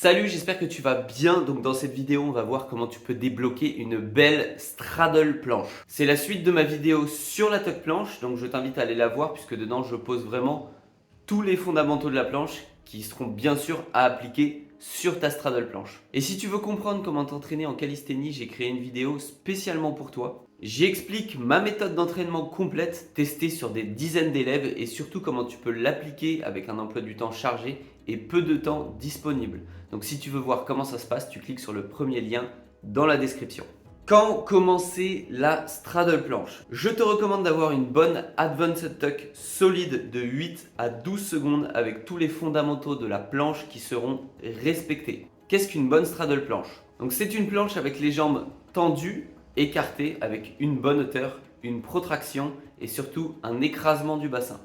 Salut, j'espère que tu vas bien. Donc dans cette vidéo, on va voir comment tu peux débloquer une belle straddle planche. C'est la suite de ma vidéo sur la tuck planche, donc je t'invite à aller la voir puisque dedans je pose vraiment tous les fondamentaux de la planche qui seront bien sûr à appliquer sur ta straddle planche. Et si tu veux comprendre comment t'entraîner en calisthénie, j'ai créé une vidéo spécialement pour toi. J'y explique ma méthode d'entraînement complète, testée sur des dizaines d'élèves et surtout comment tu peux l'appliquer avec un emploi du temps chargé et peu de temps disponible. Donc si tu veux voir comment ça se passe, tu cliques sur le premier lien dans la description. Quand commencer la straddle planche? Je te recommande d'avoir une bonne advanced tuck solide de 8 à 12 secondes avec tous les fondamentaux de la planche qui seront respectés. Qu'est-ce qu'une bonne straddle planche? Donc c'est une planche avec les jambes tendues, écartées, avec une bonne hauteur, une protraction et surtout un écrasement du bassin.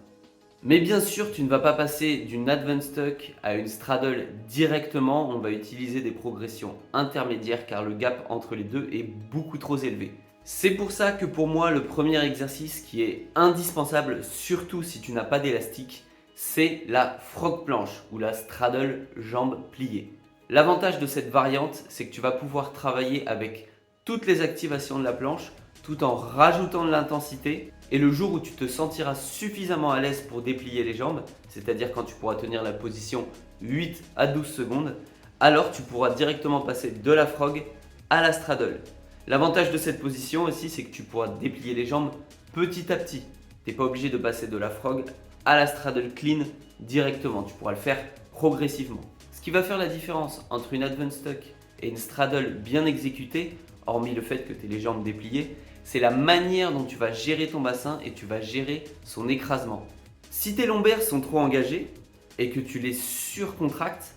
Mais bien sûr, tu ne vas pas passer d'une advanced tuck à une straddle directement. On va utiliser des progressions intermédiaires car le gap entre les deux est beaucoup trop élevé. C'est pour ça que pour moi, le premier exercice qui est indispensable, surtout si tu n'as pas d'élastique, c'est la frog planche ou la straddle jambes pliées. L'avantage de cette variante, c'est que tu vas pouvoir travailler avec toutes les activations de la planche tout en rajoutant de l'intensité. Et le jour où tu te sentiras suffisamment à l'aise pour déplier les jambes, c'est-à-dire quand tu pourras tenir la position 8 à 12 secondes, alors tu pourras directement passer de la frog à la straddle. L'avantage de cette position aussi, c'est que tu pourras déplier les jambes petit à petit. Tu n'es pas obligé de passer de la frog à la straddle clean directement, tu pourras le faire progressivement. Ce qui va faire la différence entre une advanced tuck et une straddle bien exécutée, hormis le fait que tu aies les jambes dépliées, c'est la manière dont tu vas gérer ton bassin et tu vas gérer son écrasement. Si tes lombaires sont trop engagés et que tu les surcontractes,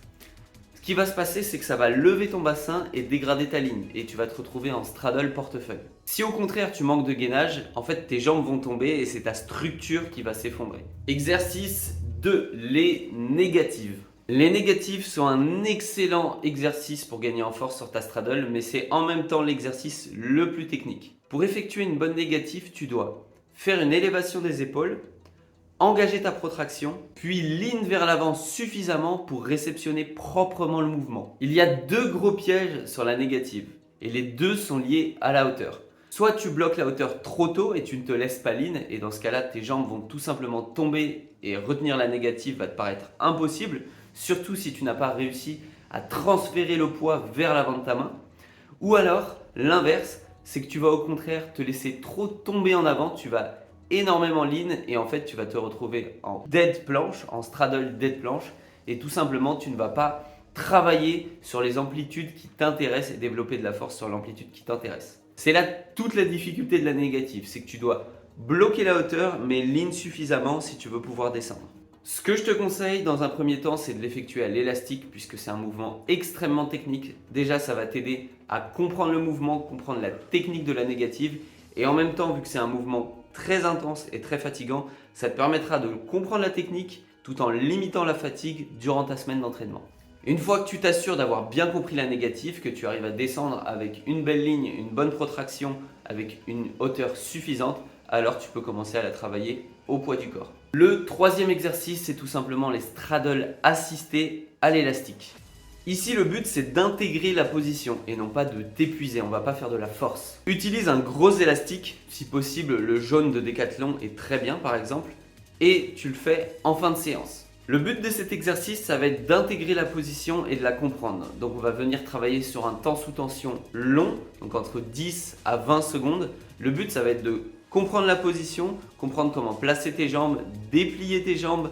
ce qui va se passer, c'est que ça va lever ton bassin et dégrader ta ligne et tu vas te retrouver en straddle portefeuille. Si au contraire tu manques de gainage, en fait tes jambes vont tomber et c'est ta structure qui va s'effondrer. Exercice 2, les négatives. Les négatives sont un excellent exercice pour gagner en force sur ta straddle, mais c'est en même temps l'exercice le plus technique. Pour effectuer une bonne négative, tu dois faire une élévation des épaules, engager ta protraction, puis lean vers l'avant suffisamment pour réceptionner proprement le mouvement. Il y a deux gros pièges sur la négative, et les deux sont liés à la hauteur. Soit tu bloques la hauteur trop tôt et tu ne te laisses pas lean, et dans ce cas-là, tes jambes vont tout simplement tomber et retenir la négative va te paraître impossible, surtout si tu n'as pas réussi à transférer le poids vers l'avant de ta main. Ou alors, l'inverse, c'est que tu vas au contraire te laisser trop tomber en avant, tu vas énormément lean et en fait tu vas te retrouver en dead planche, en straddle dead planche et tout simplement tu ne vas pas travailler sur les amplitudes qui t'intéressent et développer de la force sur l'amplitude qui t'intéresse. C'est là toute la difficulté de la négative, c'est que tu dois bloquer la hauteur mais lean suffisamment si tu veux pouvoir descendre. Ce que je te conseille dans un premier temps, c'est de l'effectuer à l'élastique puisque c'est un mouvement extrêmement technique. Déjà, ça va t'aider à comprendre le mouvement, comprendre la technique de la négative et en même temps, vu que c'est un mouvement très intense et très fatigant, ça te permettra de comprendre la technique tout en limitant la fatigue durant ta semaine d'entraînement. Une fois que tu t'assures d'avoir bien compris la négative, que tu arrives à descendre avec une belle ligne, une bonne protraction, avec une hauteur suffisante, alors tu peux commencer à la travailler au poids du corps. Le troisième exercice, c'est tout simplement les straddles assistés à l'élastique. Ici, le but, c'est d'intégrer la position et non pas de t'épuiser. On ne va pas faire de la force. Utilise un gros élastique, si possible le jaune de Decathlon est très bien par exemple, et tu le fais en fin de séance. Le but de cet exercice, ça va être d'intégrer la position et de la comprendre. Donc on va venir travailler sur un temps sous tension long, donc entre 10 à 20 secondes. Le but, ça va être de comprendre la position, comprendre comment placer tes jambes, déplier tes jambes,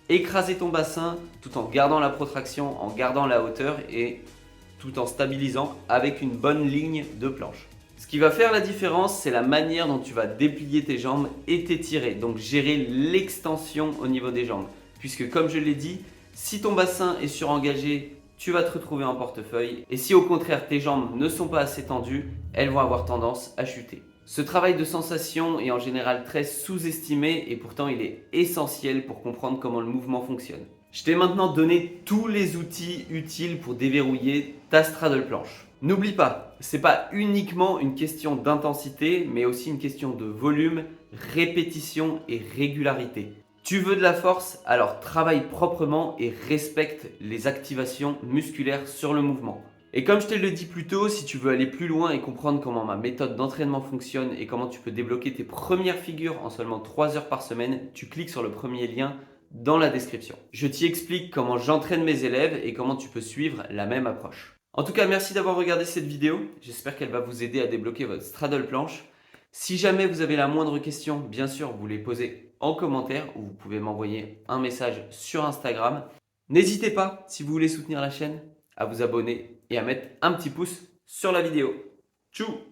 écraser ton bassin tout en gardant la protraction, en gardant la hauteur et tout en stabilisant avec une bonne ligne de planche. Ce qui va faire la différence, c'est la manière dont tu vas déplier tes jambes et t'étirer, donc gérer l'extension au niveau des jambes. Puisque comme je l'ai dit, si ton bassin est surengagé, tu vas te retrouver en portefeuille. Et si au contraire tes jambes ne sont pas assez tendues, elles vont avoir tendance à chuter. Ce travail de sensation est en général très sous-estimé et pourtant il est essentiel pour comprendre comment le mouvement fonctionne. Je t'ai maintenant donné tous les outils utiles pour déverrouiller ta straddle planche. N'oublie pas, ce n'est pas uniquement une question d'intensité, mais aussi une question de volume, répétition et régularité. Tu veux de la force? Alors travaille proprement et respecte les activations musculaires sur le mouvement. Et comme je te le dis plus tôt, si tu veux aller plus loin et comprendre comment ma méthode d'entraînement fonctionne et comment tu peux débloquer tes premières figures en seulement 3 heures par semaine, tu cliques sur le premier lien dans la description. Je t'y explique comment j'entraîne mes élèves et comment tu peux suivre la même approche. En tout cas, merci d'avoir regardé cette vidéo. J'espère qu'elle va vous aider à débloquer votre straddle planche. Si jamais vous avez la moindre question, bien sûr, vous les posez en commentaire ou vous pouvez m'envoyer un message sur Instagram. N'hésitez pas, si vous voulez soutenir la chaîne, à vous abonner et à mettre un petit pouce sur la vidéo. Tchou!